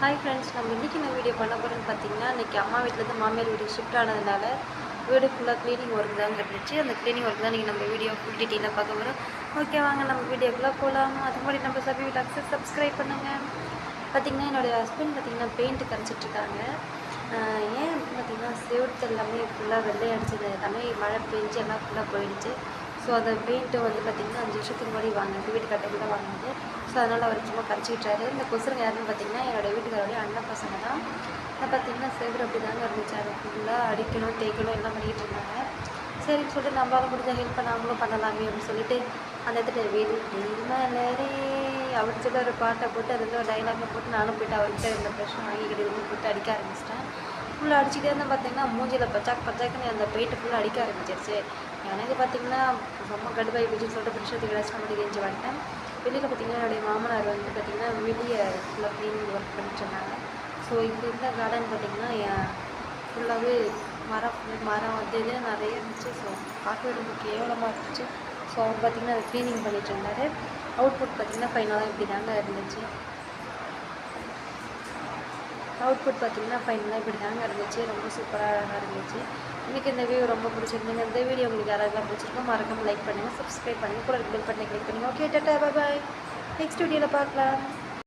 Hi friends, நம்ம இன்றைக்கி என்ன வீடியோ பண்ண போகிறோன்னு பார்த்தீங்கன்னா, இன்றைக்கி அம்மா வீட்டிலேருந்து மாமியார் வீட்டுக்கு ஷிஃப்ட் ஆனதுனால வீடு ஃபுல்லாக க்ளீனிங் ஒர்க் தாங்க இருந்துச்சு. அந்த க்ளீனிங் ஒர்க் தான் நீங்கள் நம்ம வீடியோ ஃபுல் டீட்டெயிலாக பார்க்க போகிறோம். ஓகே, வாங்க நம்ம வீடியோக்குள்ளே போகலாம். அதுக்கு முன்னாடி நம்ம சபி வீட்டுக்கு சப்ஸ்கிரைப் பண்ணுங்கள். பார்த்திங்கன்னா என்னுடைய ஹஸ்பண்ட் பார்த்திங்கன்னா பெயிண்ட் கரைச்சிட்ருக்காங்க. ஏன் அப்படின்னு பார்த்திங்கன்னா செவத்து எல்லாமே ஃபுல்லாக வெள்ளை அடிச்சது எல்லாமே மழை பெஞ்சு எல்லாம் ஃபுல்லாக போயிடுச்சு. ஸோ அந்த பெயிண்ட்டு வந்து பார்த்திங்கன்னா 5 வருஷத்துக்கு முன்னாடி வாங்கினது, வீட்டு கட்டையில் தான் வாங்கினது. ஸோ அதனால் அவர் சும்மா கரைச்சிக்கிட்டாரு. இந்த கொசுருங்க யாருன்னு பார்த்திங்கன்னா என்னோடய வீட்டுக்காரோடைய அண்ணன் பசங்க தான். அதை பார்த்திங்கன்னா செவரு அப்படி தாங்க இருந்துச்சு. அதை ஃபுல்லாக அடிக்கணும் தேய்க்கணும் எல்லாம் பண்ணிக்கிட்டு இருந்தாங்க. சரின்னு சொல்லிட்டு நம்மளால் முடிஞ்ச ஹெல்ப் நாமளும் பண்ணலாமே அப்படின்னு சொல்லிட்டு அந்த இடத்துல வீடு மலரே அப்படின்னு சொல்லி ஒரு பாட்டை போட்டு அதில் ஒரு டைலாக போட்டு நானும் போய்ட்டு அவர்கிட்ட இந்த ப்ரெஷ்ஷும் வாங்கிக்கிட்டு போட்டு அடிக்க ஆரம்பிச்சிட்டேன். ஃபுல்லாக அடிச்சுட்டே இருந்தால் பார்த்திங்கன்னா மூஞ்சியில் பச்சாக்குன்னு அந்த பெயிண்ட்டு ஃபுல்லாக அடிக்க ஆரம்பிச்சிருச்சு. எனக்கு பார்த்திங்கன்னா ரொம்ப கடுப்பாகி போச்சுன்னு சொல்லிட்டு ப்ரெஷ்ஷத்துக்கு கிடச்சி நம்ம கெஞ்சி வந்துட்டேன். வெளியில் பார்த்திங்கன்னா என்னுடைய மாமனார் வந்து பார்த்திங்கன்னா வெளியே ஃபுல்லாக க்ளீனிங் ஒர்க் பண்ணிட்டு இருந்தாங்க. ஸோ இப்போ இருந்த கார்டன் பார்த்திங்கன்னா ஃபுல்லாகவே மரம் வந்து இது நிறைய இருந்துச்சு. ஸோ பார்க்கவே ரொம்ப கேவலமாக இருந்துச்சு. ஸோ அவர் பார்த்திங்கன்னா அதை க்ளீனிங் பண்ணிகிட்டு இருந்தார். அவுட்புட் பார்த்திங்கன்னா ஃபைனலாக இப்படி தாங்க இருந்துச்சு. அவுட்புட் பார்த்திங்கன்னா ஃபைனலாக இப்படி தாங்க இருந்துச்சு. ரொம்ப சூப்பராக அழகாக இருந்துச்சு. இன்றைக்கி இந்த வீடியோ ரொம்ப பிடிச்சிருந்தீங்க. இந்த வீடியோ உங்களுக்கு யாராவது பிடிச்சிருக்கோம் மறக்காமல் லைக் பண்ணுங்கள், சப்ஸ்கிரைப் பண்ணுங்கள், கூட பெல் பட்டனை கிளிக் பண்ணுங்கள். ஓகே, டாடா, பாய். நெக்ஸ்ட் வீடியோவில் பார்க்கலாம்.